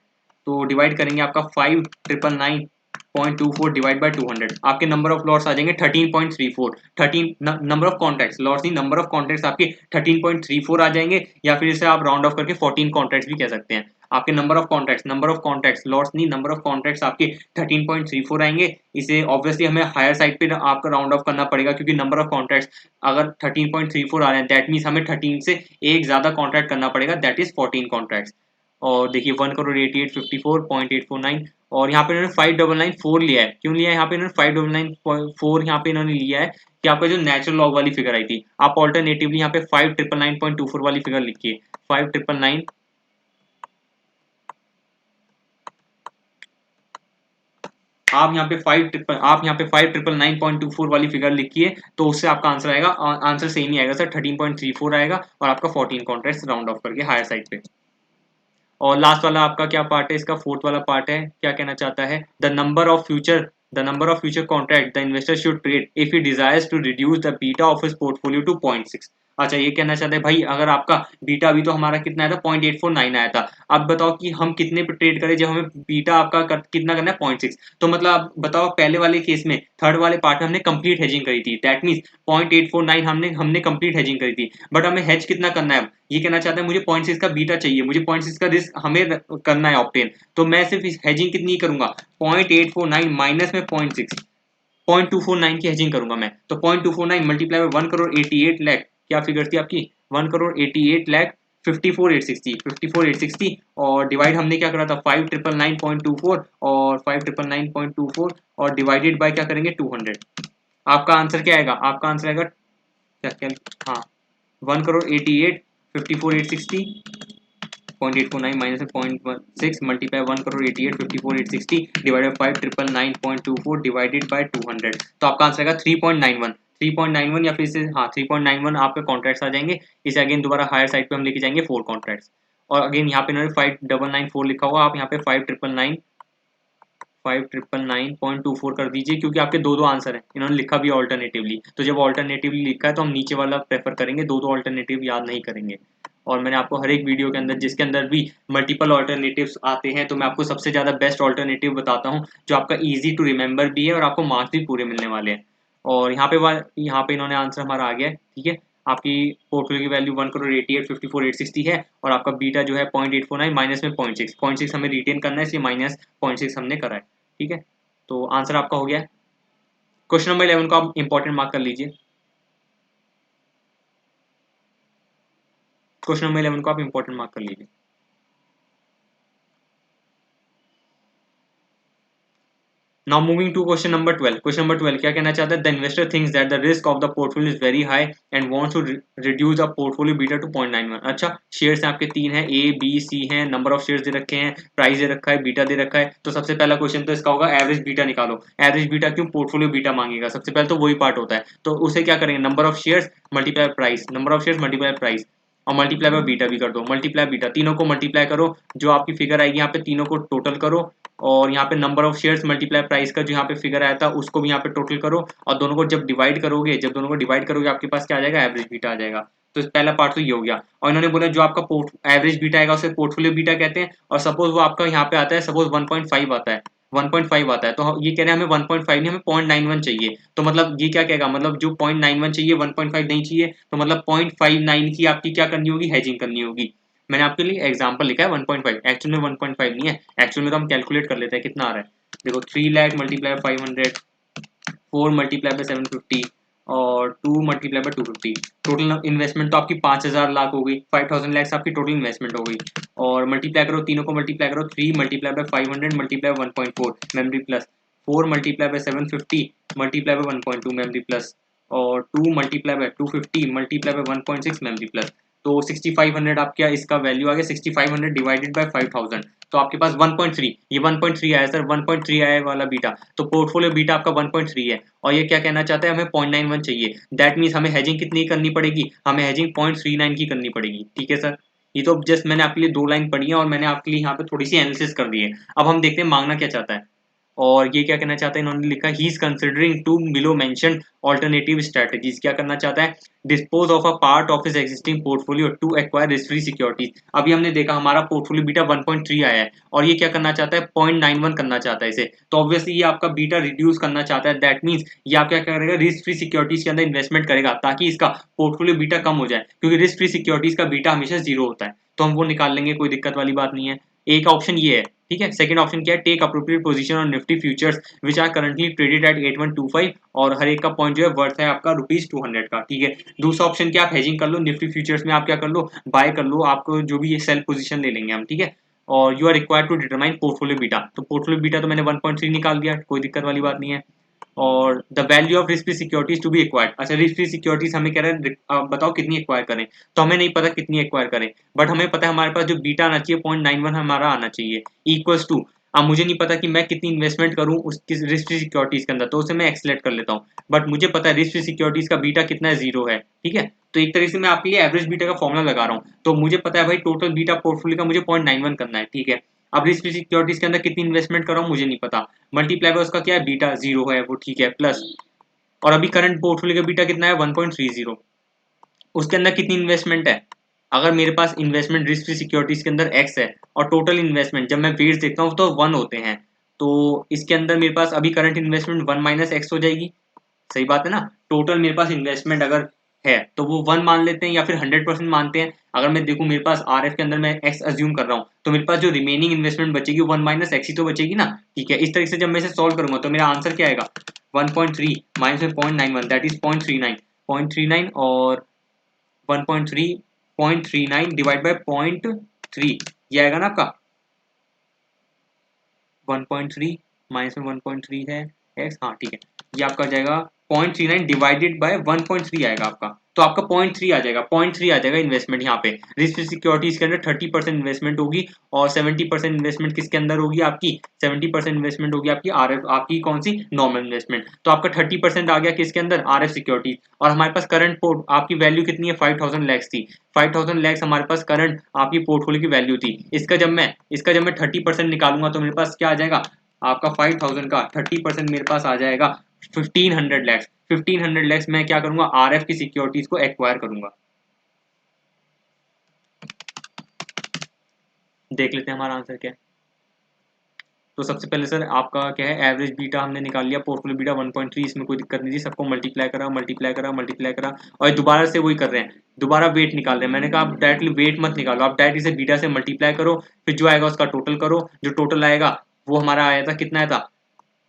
तो डिवाइड करेंगे आपका 5,999.24 डिवाइड बाय 200, आपके नंबर ऑफ लॉट्स आ जाएंगे 13.34। 13 नंबर ऑफ कॉन्ट्रैक्ट्स, लॉट्स नहीं नंबर ऑफ कॉन्ट्रैक्ट्स आपके 13.34 आ जाएंगे, या फिर इसे आप राउंड ऑफ करके 14 कॉन्ट्रैक्ट्स भी कह सकते हैं। आपके नंबर ऑफ कॉन्ट्रैक्ट्स लॉट्स नहीं नंबर ऑफ कॉन्ट्रैक्ट्स आपके 13.34 आएंगे। इसे ऑब्वियसली हमें हायर साइड पे आपका राउंड ऑफ करना पड़ेगा, क्योंकि नंबर ऑफ कॉन्ट्रैक्ट्स अगर 13.34 आ रहे हैं दैट मीन्स हमें 13 से एक ज्यादा कॉन्ट्रैक्ट करना पड़ेगा, दैट इज 14 कॉन्ट्रैक्ट्स। और देखिए 1,88,54,849 और यहाँ पे इन्होंने 5994 लिया है। क्यों लिया है यहाँ पे इन्होंने 5994 यहाँ पे इन्होंने लिया है कि आपका जो नेचुरल लॉग वाली फिगर आई थी, आप ऑल्टरनेटिवली यहाँ पे 5999.24 वाली फिगर लिखिए। 5999 आप यहाँ पे 5999.24 वाली फिगर लिखिए, तो उससे आपका आंसर आएगा। आंसर सेम ही आएगा सर, 13.34 आएगा और आपका 14 कॉन्ट्रैक्ट्स राउंड ऑफ करके हायर साइड पे। और लास्ट वाला आपका क्या पार्ट है, इसका फोर्थ वाला पार्ट है, क्या कहना चाहता है, the number of future contract the investor should trade if he desires to reduce the beta of his portfolio to 0.6। अच्छा, ये कहना चाहते हैं भाई अगर आपका बीटा अभी तो हमारा कितना आया था, 0.849 आया था, अब बताओ कि हम कितने पे ट्रेड करें जब हमें बीटा आपका कितना करना है, 0.6। तो मतलब आप बताओ, पहले वाले केस में थर्ड वाले पार्ट में हमने कंप्लीट हेजिंग करी थी, दैट मीन्स 0.849 हमने कंप्लीट हेजिंग करी थी, बट हमें हेज कितना करना है, ये कहना चाहता है मुझे 0.6 का बीटा चाहिए, मुझे 0.6 का रिस्क हमें करना है ऑब्टेन, तो मैं सिर्फ हेजिंग कितनी करूंगा, 0.849 माइनस में 0.6, 0.249 की हेजिंग करूंगा मैं। तो 0.249 मल्टीप्लाई बाय 1,88,00,000, क्या फिगर थी आपकी, 1,88,54,860 और डिवाइड हमने क्या करा था, 5,999.24 और 5,999.24 और डिवाइडेड बाय क्या करेंगे, 200। आपका आंसर क्या आएगा, आपका आंसर आएगा क्या क्या, हाँ 1,88,54,860 0.849 minus 0.6 multiply 1,88,54,860 divided 5,999.24 divided by 200। तो आपका आंसर आएगा 3.91 या फिर से हाँ 3.91 आपके कॉन्ट्रैक्ट्स आ जाएंगे। इसे अगेन दोबारा हायर साइड पे हम लेके जाएंगे 4 कॉन्ट्रैक्ट्स, और अगेन यहाँ पे इन्होंने 5994 लिखा हुआ, आप यहाँ पे 5,999.24 कर दीजिए, क्योंकि आपके दो दो आंसर हैं, इन्होंने लिखा भी ऑल्टरनेटिवली, तो जब ऑल्टरनेटिवली लिखा है तो हम नीचे वाला प्रेफर करेंगे, दो दो ऑल्टरनेटिव याद नहीं करेंगे। और मैंने आपको हर एक वीडियो के अंदर जिसके अंदर भी मल्टीपल ऑल्टरनेटिव्स आते हैं, तो मैं आपको सबसे ज़्यादा बेस्ट ऑल्टरनेटिव बताता हूँ जो आपका ईजी टू रिमेंबर भी है और आपको मार्क्स भी पूरे मिलने वाले हैं। और यहाँ पे इन्होंने आंसर हमारा आ गया है, ठीक है। आपकी पोर्टफोलियो की वैल्यू 1,88,54,860 है और आपका बीटा जो है 0.849 माइनस में 0.6 हमें रिटेन करना है, इसलिए माइनस 0.6 हमने करा है, ठीक है। तो आंसर आपका हो गया है। क्वेश्चन नंबर 11 को आप इंपॉर्टेंट मार्क कर लीजिए। क्वेश्चन नंबर 11 को आप इंपॉर्टेंट मार्क कर लीजिए। Now moving to question number 12. Question number 12 क्या कहना चाहता है, the investor thinks that the risk of the portfolio is very high and wants to reduce the portfolio beta to 0.91। अच्छा, shares आपके तीन हैं, A B C हैं, number of shares दे रखे हैं, प्राइस दे रखा है, बीटा दे रखा है। तो सबसे पहला क्वेश्चन तो इसका होगा एवरेज बीटा निकालो। एवरेज बीटा क्यों, पोर्टफोलियो बीटा मांगेगा, सबसे पहले तो वही पार्ट होता है। तो उसे क्या करेंगे, number of shares multiply price, number of shares multiply price और मल्टीप्लाई बाय बीटा भी कर दो, मल्टीप्लाई बीटा, तीनों को मल्टीप्लाई करो, जो आपकी फिगर आएगी यहाँ पे तीनों को टोटल करो, और यहाँ पे number of shares multiply price का जो यहाँ पे फिगर आया था उसको भी यहाँ पे टोटल करो, और दोनों को जब डिवाइड करोगे, आपके पास क्या आ जाएगा, एवरेज बीटा आ जाएगा। तो इस पहला पार्ट तो ये हो गया। और इन्होंने बोला जो आपका एवरेज बीटा आएगा उसे पोर्टफोलियो बीटा कहते हैं, और सपोज वो आपका यहाँ पे आता है, सपोज 1.5 आता है, 1.5 आता है, तो ये कह रहे हैं हमें 1.5 नहीं, हमें 0.91 चाहिए। तो मतलब ये क्या कहेगा, मतलब जो 0.91 चाहिए, 1.5 नहीं चाहिए, तो मतलब 0.59 की आपकी क्या करनी होगी, हेजिंग करनी होगी। मैंने आपके लिए एग्जांपल लिखा है 1.5, एक्चुअल में 1.5 नहीं है, एक्चुअल में तो हम कैलकुलेट कर लेते हैं कितना आ रहा है। देखो 3 लाख मल्टीप्लाई 500, 4 मल्टीप्लाई बाय 750 और 2 मल्टीप्लाई बाय 250। टोटल इन्वेस्टमेंट तो आपकी 5000 लाख हो गई, 5000 लैक्स आपकी टोटल इन्वेस्टमेंट हो गई। और मल्टीप्लाई करो, तीनों को मल्टीप्लाई करो, 3 multiply by 500 multiply 1.4 memory plus, 4 multiply by 750 multiply by 1.2 memory plus, और 2 multiply by 250 multiply by 1.6 memory plus. तो 6500 आपका इसका वैल्यू आ गया, 6500 डिवाइडेड बाय 5000, तो आपके पास 1.3, ये 1.3 आया सर, 1.3 आया वाला बीटा, तो पोर्टफोलियो बीटा आपका 1.3 है। और ये क्या कहना चाहता है, हमें 0.91 चाहिए, दैट मीन्स हमें हेजिंग कितनी करनी पड़ेगी, हमें हेजिंग 0.39 की करनी पड़ेगी, ठीक है सर। ये तो जस्ट मैंने आपके लिए 2 लाइन पढ़ी है और मैंने आपके लिए यहाँ पे थोड़ी सी एनालिसिस कर दी है। अब हम देखते हैं मांगना क्या चाहता है। और ये क्या कहना चाहता है, इन्होंने लिखा he is considering to below mentioned alternative strategies. क्या करना चाहता है, dispose of a part of his existing portfolio to acquire risk free securities. अभी हमने देखा हमारा पोर्टफोलियो बीटा 1.3 आया है और ये क्या करना चाहता है, 0.91 करना चाहता है इसे, तो ऑब्वियसली ये आपका बीटा रिड्यूस करना चाहता है, दैट मीन्स ये आप क्या करेगा, रिस्क फ्री सिक्योरिटीज के अंदर इन्वेस्टमेंट करेगा ताकि इसका पोर्टफोलियो बीटा कम हो जाए, क्योंकि रिस्क फ्री सिक्योरिटीज का बीटा हमेशा 0 होता है, तो हम वो निकाल लेंगे, कोई दिक्कत वाली बात नहीं है। एक ऑप्शन ये है, ठीक है। सेकंड ऑप्शन क्या है, take appropriate position on Nifty futures which are currently traded at 8125 और हर एक का पॉइंट जो है वर्थ है आपका ₹200 का, ठीक है। दूसरा ऑप्शन क्या, आप हेजिंग कर लो, निफ्टी फ्यूचर्स में आप क्या कर लो, बाय कर लो, आपको जो भी ये सेल पोजीशन ले लेंगे हम, ठीक है। और you are required to determine portfolio beta. तो पोर्टफोलियो बीटा तो मैंने 1.3 निकाल दिया, कोई दिक्कत वाली बात नहीं है। और the value of risk free securities to be acquired. अच्छा, रिस्क फ्री सिक्योरिटीज हमें कह रहे हैं बताओ कितनी एक्वायर करें, तो हमें नहीं पता कितनी एक्वायर करें, बट हमें पता है हमारे पास जो बीटा आना चाहिए 0.91 हमारा आना चाहिए, इक्वल्स टू। अब मुझे नहीं पता कि मैं कितनी इन्वेस्टमेंट करूं उस रिस्क फ्री सिक्योरिटीज के अंदर, तो उसे मैं एक्सलेट कर लेता हूँ, बट मुझे पता है रिस्क फ्री सिक्योरिटीज का बीटा कितना है, 0 है, ठीक है। तो एक तरीके से मैं आपके लिए एवरेज बीटा का फॉर्मुला लगा रहा हूँ, तो मुझे पता है भाई टोटल बीटा पोर्टफोलियो का मुझे 0.91 करना है, ठीक है। अब रिस्क फ्री सिक्योरिटीज के अंदर कितनी इन्वेस्टमेंट कर रहा हूँ मुझे नहीं पता, मल्टीप्लाई बाय उसका क्या है, बीटा 0 है वो, ठीक है, प्लस, और अभी करंट पोर्टफोलियो का बीटा कितना है 1.30, उसके अंदर कितनी इन्वेस्टमेंट है। अगर मेरे पास इन्वेस्टमेंट रिस्क फ्री सिक्योरिटीज के अंदर एक्स है और टोटल इन्वेस्टमेंट जब मैं वेट्स देखता हूँ तो 1 होते हैं, तो इसके अंदर मेरे पास अभी करंट इन्वेस्टमेंट 1 माइनस एक्स हो जाएगी, सही बात है ना। टोटल मेरे पास इन्वेस्टमेंट अगर है तो वो 1 मान लेते हैं या फिर 100% मानते हैं। अगर मैं देखूं मेरे पास आर एफ के अंदर मैं एक्स अज्यूम कर रहा हूँ, तो मेरे पास जो रिमेनिंग इन्वेस्टमेंट बचेगी 1 माइनस एक्स ही तो बचेगी ना, ठीक है। इस तरीके से जब मैं इसे सॉल्व करूंगा तो मेरा आंसर क्या आएगा, 1.3 माइनस में 0.91 दैट इज 0.39 और 1.3 0.39 डिवाइड बाय 0.3, ये आएगा ना आपका 1.3 माइनस में 1.3 है एक्स, हाँ ठीक है, ये आपका जाएगा 0.39 डिवाइडेड बाय 1.3 आएगा आपका, तो आपका 0.3 आ जाएगा, 0.3 आ जाएगा इन्वेस्टमेंट यहाँ पे। रिस्क सिक्योरिटीज के अंदर 30% इन्वेस्टमेंट होगी और 70% इन्वेस्टमेंट किसके अंदर होगी आपकी, 70% इन्वेस्टमेंट होगी आपकी आर एफ, आपकी कौन सी नॉर्मल इन्वेस्टमेंट। तो आपका 30% आ गया किसके अंदर, आर एफ सिक्योरिटीज। और हमारे पास करंट पोर्ट आपकी वैल्यू कितनी है, 5000 लैक्स थी, 5000 लैक्स हमारे पास करंट आपकी पोर्टफोलियो की वैल्यू थी। इसका जब मैं 30% निकालूंगा तो मेरे पास क्या आ जाएगा, आपका 5000 का 30% मेरे पास आ जाएगा 1500 लैक्स। 1500 लैक्स मैं क्या करूंगा, आरएफ की सिक्योरिटीज को एक्वायर करूंगा। देख लेते हैं हमारा आंसर क्या है। तो सबसे पहले सर आपका क्या है, एवरेज बीटा हमने निकाल लिया, पोर्टफोलियो बीटा 1.3, इसमें कोई दिक्कत नहीं थी, सबको मल्टीप्लाई करा और दोबारा से वही कर रहे हैं, दोबारा वेट निकाल रहे हैं। मैंने कहा आप डायरेक्टली वेट मत निकालो, आप डायरेक्टली से बीटा से मल्टीप्लाई करो, फिर जो आएगा उसका टोटल करो, जो टोटल आएगा वो हमारा आया था, कितना आया था,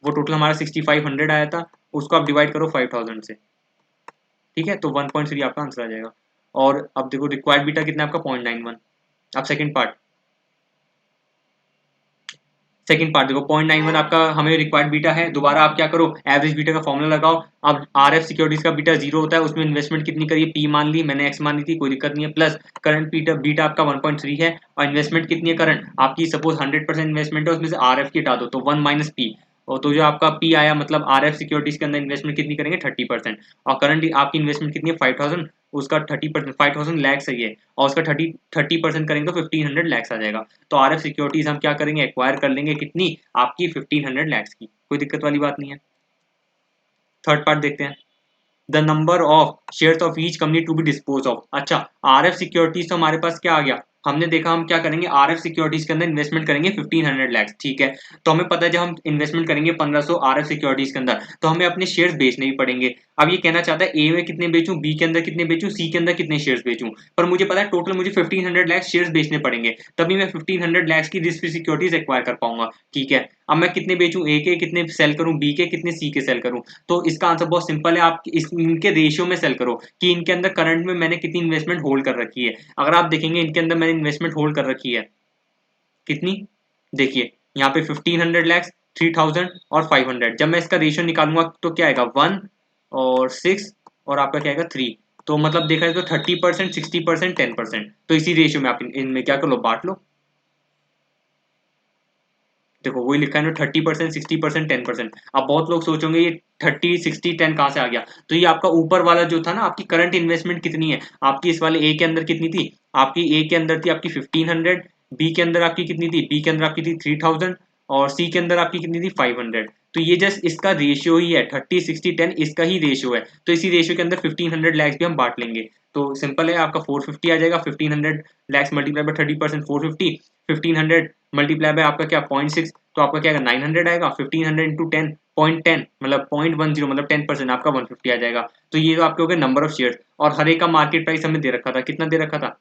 वो टोटल हमारा 6500 आया था, उसको आप डिवाइड करो 5000 से, ठीक है, तो 1.3 आपका आंसर आ जाएगा। और अब देखो रिक्वायर्ड बीटा कितना है आपका 0.91। अब सेकंड पार्ट देखो 0.91 आपका हमें रिक्वायर्ड बीटा है, दोबारा आप क्या करो, एवरेज बीटा का फॉर्मूला लगाओ। अब आरएफ सिक्योरिटीज का बीटा 0 होता है, उसमें इन्वेस्टमेंट कितनी करिए, पी मान ली मैंने, एक्स मान ली थी, कोई दिक्कत नहीं है, प्लस करंट बीटा बीटा आपका 1.3 है और इन्वेस्टमेंट कितनी है करंट आपकी, सपोज 100% इन्वेस्टमेंट है, उसमें से आरएफ की हटा दो तो 1 माइनस पी, और तो जो आपका पी आया मतलब आरएफ सिक्योरिटीज के अंदर इन्वेस्टमेंट कितनी करेंगे 30%, और करंट आपकी इन्वेस्टमेंट कितनी है 5000, उसका 30%, 5000 लैक्स है ये, और उसका 30% करेंगे तो 1500 लैक्स आ जाएगा। तो आरएफ सिक्योरिटीज हम क्या करेंगे, एक्वायर कर लेंगे कितनी, आपकी 1500 लैक्स की, कोई दिक्कत वाली बात नहीं है। थर्ड पार्ट देखते हैं, the number of shares of each company to be dispose of. अच्छा, आरएफ सिक्योरिटीज तो हमारे पास क्या आ गया, हमने देखा हम क्या करेंगे, आरएफ सिक्योरिटीज के अंदर इन्वेस्टमेंट करेंगे 1500 लैक्स, ठीक है। तो हमें पता है जब हम इन्वेस्टमेंट करेंगे 1500 आरएफ सिक्योरिटीज के अंदर, तो हमें अपने शेयर्स बेचने भी पड़ेंगे। अब ये कहना चाहता है ए में कितने बेचूं, बी के अंदर कितने बेचूं, सी के अंदर कितने शेयर्स बेचूं, पर मुझे पता है टोटल मुझे 1500 लैक्स शेयर्स बेचने पड़ेंगे, तभी मैं 1500 लैक्स की रिस्क फ्री सिक्योरिटीज एक्वायर कर पाऊंगा, ठीक है। अब मैं कितने बेचूं, ए के कितने सेल करूं, बी के कितने, सी के सेल करूं, तो इसका आंसर बहुत सिंपल है, आप इनके रेशियो में सेल करो कि इनके अंदर करंट में मैंने कितनी इन्वेस्टमेंट होल्ड कर रखी है। अगर आप देखेंगे इनके अंदर मैंने इन्वेस्टमेंट होल्ड कर रखी है कितनी, देखिए यहाँ पे 1500 लैक्स, 3000 और 500, जब मैं इसका रेशियो निकालूंगा तो क्या आएगा 1 और 6 और आपका क्या आएगा 3, तो मतलब देखा जाए तो 30%, 60%, 10%, तो इसी रेशियो में आप इनमें क्या कर लो, बांट लो। देखो वही लिखा है ना, 30%, 60%, 10%। अब बहुत लोग सोचेंगे ये 30, 60, 10 कहाँ से आ गया, तो ये आपका ऊपर वाला जो था ना, आपकी करंट इन्वेस्टमेंट कितनी है, आपकी इस वाले ए के अंदर कितनी थी, आपकी ए के अंदर थी आपकी 1500, बी के अंदर आपकी कितनी थी, बी के अंदर आपकी थी 3000 और सी के अंदर आपकी कितनी थी 500। तो ये जस्ट इसका रेशियो ही है, 30, 60, 10 इसका ही रेशियो है, तो इसी रेशियो के अंदर 1500 लैक्स भी हम बांट लेंगे। तो सिंपल है, आपका 450 आ जाएगा, 1500 lakhs multiply by 30%, 450, 1500 multiply by आपका क्या 0.6, तो आपका क्या आएगा 900 आएगा, 1500 इंटू 10, 0.10 मतलब 0.10 मतलब 10%, आपका 150 आ जाएगा। तो ये तो आपके हो गए नंबर ऑफ शेयर्स, और हर एक का मार्केट प्राइस हमें दे रखा था, कितना दे रखा था,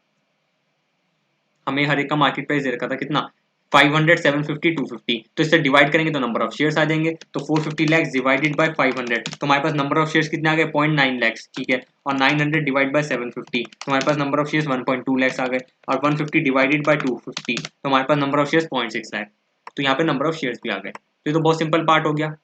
हमें हर एक का मार्केट प्राइस दे रखा था कितना 500, 750, 250, तो इससे डिवाइड करेंगे तो नंबर ऑफ शेयर्स आ जाएंगे। तो 450 लाख डिवाइडेड बाय 500, तो हमारे पास नंबर ऑफ शेयर्स कितने आ गए 0.9 लाख, ठीक है। और 900 डिवाइड बाय 750, तो हमारे पास नंबर ऑफ शेयर्स 1.2 लाख आ गए। और 150 डिवाइडेड बाय 250, तो हमारे पास नंबर ऑफ शेयर्स 0.6 लाख। तो यहाँ पे नंबर ऑफ शेयर्स भी आ गए। तो ये तो बहुत सिंपल पार्ट हो गया।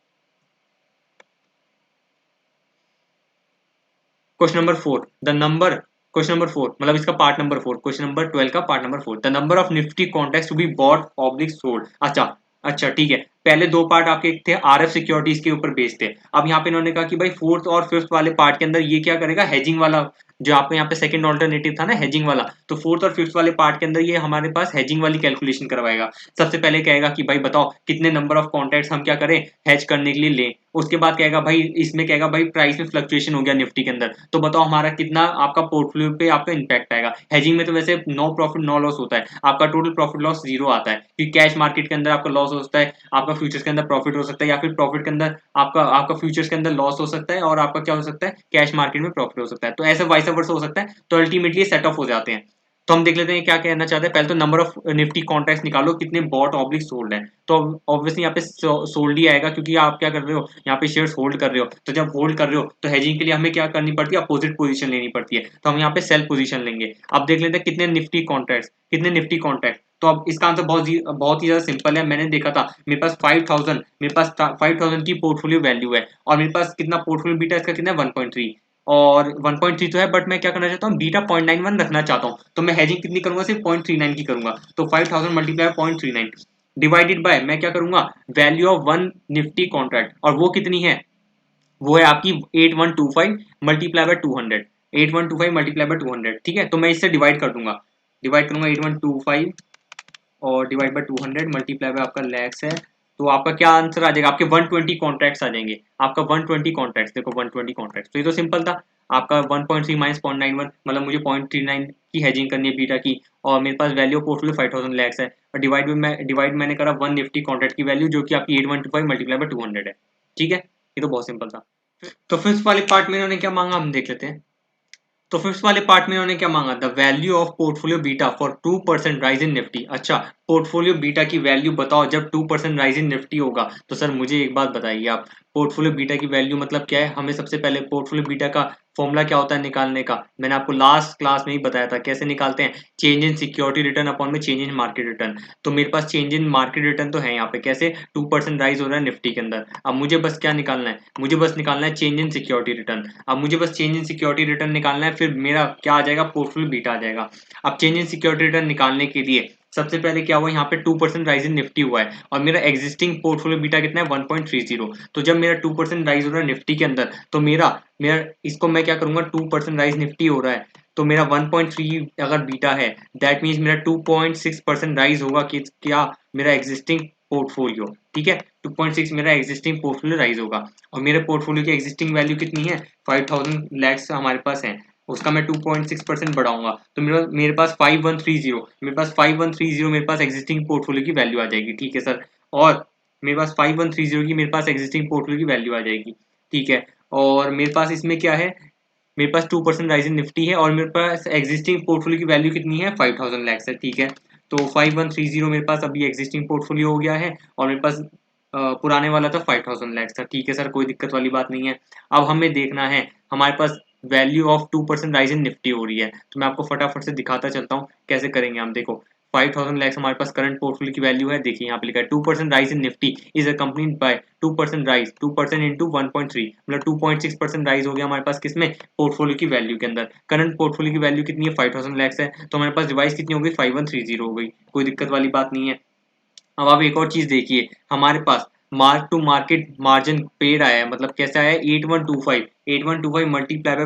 Question number 4, the number, question number 4 मतलब इसका पार्ट नंबर 4, क्वेश्चन नंबर 12 का part number 4, the number of Nifty contracts to be bought oblique sold. अच्छा अच्छा ठीक है, पहले दो पार्ट आपके थे आरएफ सिक्योरिटीज के ऊपर बेस्ड थे। अब यहाँ पे इन्होंने कहा कि भाई फोर्थ और फिफ्थ वाले पार्ट के अंदर ये क्या करेगा, हेजिंग वाला, जो आपको यहाँ पे सेकंड ऑल्टरनेटिव था ना हेजिंग वाला, तो फोर्थ और फिफ्थ वाले पार्ट के अंदर ये हमारे पास हेजिंग वाली कैलकुलेशन करवाएगा। सबसे पहले कहेगा कि भाई बताओ कितने नंबर ऑफ कॉन्ट्रैक्ट्स हम क्या करें हेज करने के लिए लें। उसके बाद कहेगा भाई, इसमें कहेगा भाई प्राइस में फ्लक्चुएशन हो गया निफ्टी के अंदर, तो बताओ हमारा कितना आपका पोर्टफोलियो पे आपका इंपैक्ट आएगा। हेजिंग में तो वैसे नो प्रॉफिट नो लॉस होता है, आपका टोटल प्रॉफिट लॉस जीरो आता है, क्योंकि कैश मार्केट के अंदर आपका लॉस हो सकता है, आपका फ्यूचर्स के अंदर प्रॉफिट हो सकता है, या फिर प्रॉफिट के अंदर आपका आपका फ्यूचर्स के अंदर लॉस हो सकता है, और आपका क्या हो सकता है कैश मार्केट में प्रॉफिट हो सकता है। तो ऐसे वाइस वर्सा हो सकता है, तो अल्टीमेटली सेट ऑफ हो जाते हैं। तो हम देख लेते हैं क्या कहना चाहते हैं। पहले तो नंबर ऑफ निफ्टी कॉन्ट्रैक्ट्स निकालो कितने बॉट ऑब्लिक सोल्ड है। तो ऑब्वियसली यहाँ पे सोल्ड ही आएगा, क्योंकि आप क्या कर रहे हो यहाँ पे शेयर्स होल्ड कर रहे हो। तो जब होल्ड कर रहे हो तो हेजिंग के लिए हमें क्या करनी पड़ती है, अपोजिट पोजीशन लेनी पड़ती है। तो हम यहाँ पे सेल पोजीशन लेंगे। अब देख लेते हैं कितने निफ्टी कॉन्ट्रैक्ट्स, कितने निफ्टी कॉन्ट्रैक्ट। तो अब इसका आंसर बहुत ही ज्यादा सिंपल है। मैंने देखा था मेरे पास 5000, मेरे पास 5000 की पोर्टफोलियो वैल्यू है, और मेरे पास कितना पोर्टफोलियो बीटा इसका कितना है 1.3, और 1.3 तो है, बट मैं क्या करना चाहता हूँ बीटा 0.91 रखना चाहता हूँ। तो मैं हेजिंग कितनी करूंगा, सिर्फ 0.39 की करूंगा। तो 5000 मल्टीप्लाई 0.39 डिवाइडेड बाय मैं क्या करूंगा value of one Nifty contract, और वो कितनी है, वो है आपकी 8125 मल्टीप्लाई बाय 200, 8125 मल्टीप्लाई बाय 200, ठीक है। तो मैं इससे डिवाइड कर दूंगा, डिवाइड करूंगा 8125 और डिवाइड बाय 200 मल्टीप्लाई बाय आपका लैक्स है। तो आपका क्या आंसर आ जाएगा, आपके 120 कॉन्ट्रैक्ट्स आ जाएंगे। आपका 120 कॉन्ट्रैक्ट्स, देखो 120 कॉन्ट्रैक्ट्स, तो ये तो सिंपल था। आपका 1.3 माइनस 0.91, मतलब मुझे 0.39 की हेजिंग करनी है बीटा की, और मेरे पास वैल्यू ऑफ पोर्टफोलियो 5000 लैक्स है, और डिवाइड मैंने करा वन निफ्टी कॉन्ट्रैक्ट की वैल्यू, जो कि आपकी 8125 मल्टीप्लाई बाय 200 है, ठीक है। ये तो बहुत सिंपल था। तो फिफ्थ वाले पार्ट में इन्होंने क्या मांगा हम देख लेते हैं। तो फिफ्थ वाले पार्ट में उन्होंने क्या मांगा, the value of portfolio beta for 2% rise in Nifty. अच्छा, पोर्टफोलियो बीटा की वैल्यू बताओ जब 2% राइज इन निफ्टी होगा। तो सर मुझे एक बात बताइए आप, पोर्टफोलियो बीटा की वैल्यू मतलब क्या है। हमें सबसे पहले पोर्टफोलियो बीटा का फॉर्मूला क्या होता है निकालने का, मैंने आपको लास्ट क्लास में ही बताया था कैसे निकालते हैं, change in security return upon में चेंज इन मार्केट रिटर्न। तो मेरे पास चेंज इन मार्केट रिटर्न तो है यहाँ पे, कैसे 2% राइज हो रहा है निफ्टी के अंदर। अब मुझे बस क्या निकालना है, मुझे बस निकालना है चेंज इन सिक्योरिटी रिटर्न। अब मुझे बस चेंज इन सिक्योरिटी रिटर्न निकालना है, फिर मेरा क्या आ जाएगा पोर्टफोलियो बीटा आ जाएगा। अब चेंज इन सिक्योरिटी रिटर्न निकालने के लिए सबसे पहले क्या हुआ, यहाँ पे 2% राइज इन निफ्टी हुआ है, और मेरा एग्जिस्टिंग पोर्टफोलियो बीटा कितना है 1.30। तो जब मेरा 2% राइज हो रहा है निफ्टी के अंदर, तो मेरा मेरा इसको मैं क्या करूंगा, 2% राइज निफ्टी हो रहा है, तो मेरा 1.3 अगर बीटा है, दैट मीन्स मेरा 2.6% राइज होगा कि क्या, मेरा एग्जिस्टिंग पोर्टफोलियो, ठीक है। 2.6 मेरा एग्जिस्टिंग पोर्टफोलियो राइज होगा, और मेरे पोर्टफोलियो की एग्जिस्टिंग वैल्यू कितनी है 5000 लैक्स हमारे पास है, उसका मैं 2.6% बढ़ाऊंगा, तो मेरा मेरे पास 5130, मेरे पास 5130 मेरे पास एग्जिस्टिंग पोर्टफोलियो की वैल्यू आ जाएगी, ठीक है सर। और मेरे पास 5130 की मेरे पास एग्जिस्टिंग पोर्टफोलियो की वैल्यू आ जाएगी, ठीक है। और मेरे पास इसमें क्या है, मेरे पास 2% राइज इन निफ्टी है, और मेरे पास एग्जिस्टिंग पोर्टफोलियो की वैल्यू कितनी है 5000 लैक्स है, ठीक है। तो 5130 मेरे पास अभी एग्जिस्टिंग पोर्टफोलियो हो गया है, और मेरे पास पुराने वाला था 5000 लैक्स था, ठीक है सर, कोई दिक्कत वाली बात नहीं है। अब हमें देखना है हमारे पास value of 2% rise in Nifty हो रही है, तो मैं आपको फटाफट से दिखाता चलता हूँ कैसे करेंगे हम। देखो 5000 लैक्स हमारे पास करंट पोर्टफोलियो की वैल्यू है, देखिए यहाँ पे लिखा है 2% rise in Nifty is accompanied by 2% rise, 2% into 1.3, मतलब 2.6% राइज हो गया हमारे पास किसमें, पोर्टफोलियो की वैल्यू के अंदर। करंट पोर्टफोलियो की वैल्यू कितनी है 5000 लैक्स है, तो हमारे पास डिवाइस कितनी हो गई 5130 हो गई, कोई दिक्कत वाली बात नहीं है। अब आप एक और चीज देखिए, हमारे पास mark to market margin paid आया है, मतलब कैसा है 8125 multiply by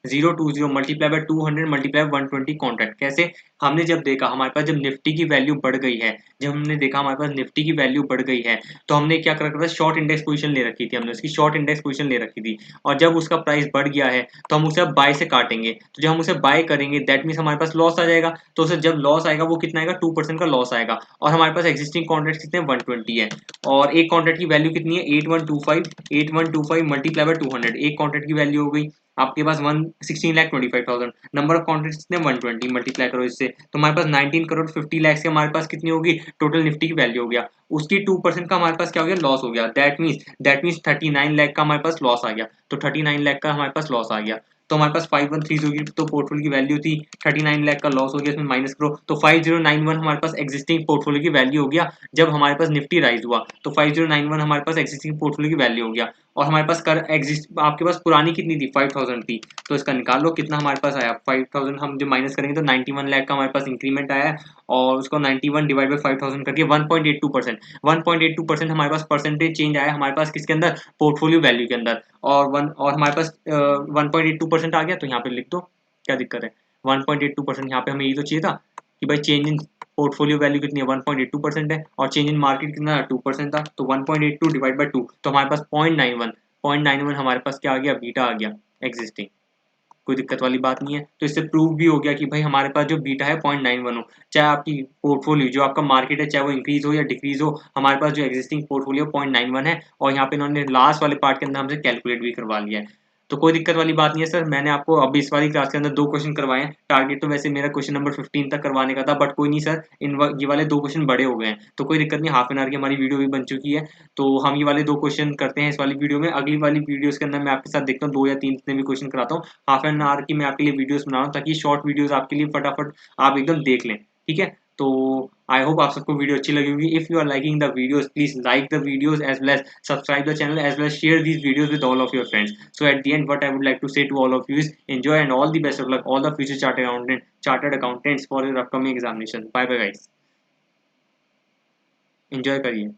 0.020 multiply by 200 multiply 120 contract. कैसे, हमने जब देखा हमारे पास जब निफ्टी की वैल्यू बढ़ गई है, जब हमने देखा हमारे पास निफ्टी की वैल्यू बढ़ गई है, तो हमने क्या कर रखा था, शॉर्ट इंडेक्स पोजीशन ले रखी थी, हमने उसकी शॉर्ट इंडेक्स पोजीशन ले रखी थी। और जब उसका प्राइस बढ़ गया है तो हम उसे अब बाय से काटेंगे, तो जब हम उसे बाय करेंगे दैट मीन्स हमारे पास लॉस आ जाएगा। तो उसे जब लॉस आएगा वो कितना आएगा 2% का लॉस आएगा, और हमारे पास एग्जिस्टिंग कॉन्ट्रैक्ट कितने 120 है, और एक कॉन्ट्रैक्ट की वैल्यू कितनी है 8125 मल्टीप्लाई बाय 200, एक कॉन्ट्रैक्ट की वैल्यू हो गई आपके पास 16,25,000, नंबर ऑफ कॉन्ट्रैक्ट्स कितने 120, मल्टीप्लाई करो इससे तो हमारे पास 19 करोड़ 50 लाख से हमारे पास कितनी होगी टोटल निफ्टी की वैल्यू हो गया। उसकी 2% का हमारे पास क्या हो गया लॉस हो गया, दैट मीन्स 39 लाख का हमारे पास लॉस आ गया। तो 39 लाख का हमारे पास लॉस आ गया तो हमारे पास 513 होगी तो पोर्टफोलियो की वैल्यू थी 39 लाख का लॉस हो गया इसमें माइनस करो तो 5091 हमारे पास एग्जिस्टिंग पोर्टफोलियो की वैल्यू हो गया। जब हमारे पास निफ्टी राइज हुआ तो 5091 हमारे पास एग्जिस्टिंग पोर्टफोलियो की वैल्यू हो गया और हमारे पास कर एग्जिस्ट आपके पास पुरानी कितनी थी 5000 थी तो इसका निकाल लो कितना हमारे पास आया 5000 हम जो माइनस करेंगे तो 91 लाख का हमारे पास इंक्रीमेंट आया और उसको 91 डिवाइड बाई 5000 करके 1.82% हमारे पास परसेंटेज चेंज आया हमारे पास किसके अंदर पोर्टफोलियो वैल्यू के अंदर और हमारे पास 1.82% आ गया तो यहाँ पे लिख दो क्या दिक्कत है 1.82% यहाँ पे हमें ये तो चाहिए था कि भाई चेंज इन पोर्टफोलियो वैल्यू कितनी है 1.82% है और चेंज इन मार्केट कितना 2% था तो 1.82 डिवाइड बाई 2 तो हमारे पास 0.91 हमारे पास क्या आ गया बीटा आ गया एग्जिस्टिंग। कोई दिक्कत वाली बात नहीं है तो इससे प्रूव भी हो गया कि भाई हमारे पास जो बीटा है 0.91 हो चाहे आपकी पोर्टफोलियो जो आपका मार्केट है चाहे वो इंक्रीज हो या डिक्रीज हो हमारे पास जो एग्जिस्टिंग पोर्टफोलियो 0.91 है और यहाँ पे इन्होंने लास्ट वाले पार्ट के अंदर हमसे कैलकुलेट भी करवा लिया है। तो कोई दिक्कत वाली बात नहीं है सर मैंने आपको अभी इस वाली क्लास के अंदर 2 क्वेश्चन करवाए हैं टारगेट तो वैसे मेरा क्वेश्चन नंबर 15 तक करवाने का था बट कोई नहीं सर ये वाले 2 क्वेश्चन बड़े हो गए हैं तो कोई दिक्कत नहीं हाफ एन आवर की हमारी वीडियो भी बन चुकी है तो हम ये वाले 2 क्वेश्चन करते हैं इस वाली वीडियो में। अगली वाली वीडियोस के अंदर मैं आपके साथ देखता हूँ 2 या 3 जितने भी क्वेश्चन कराता हूँ हाफ एन आवर की मैं आपके लिए वीडियोस बना रहा हूँ ताकि शॉर्ट वीडियोस आपके लिए फटाफट आप एकदम देख लें ठीक है। तो आई होप आप सबको वीडियो अच्छी लगी होगी। If you are liking the videos please like the videos as well as subscribe the channel as well as share these videos with all of your friends. So at the end what I would like to say to all of you is enjoy and all the best of luck all the future chartered accountants for your upcoming examination. Bye bye guys, enjoy करिए।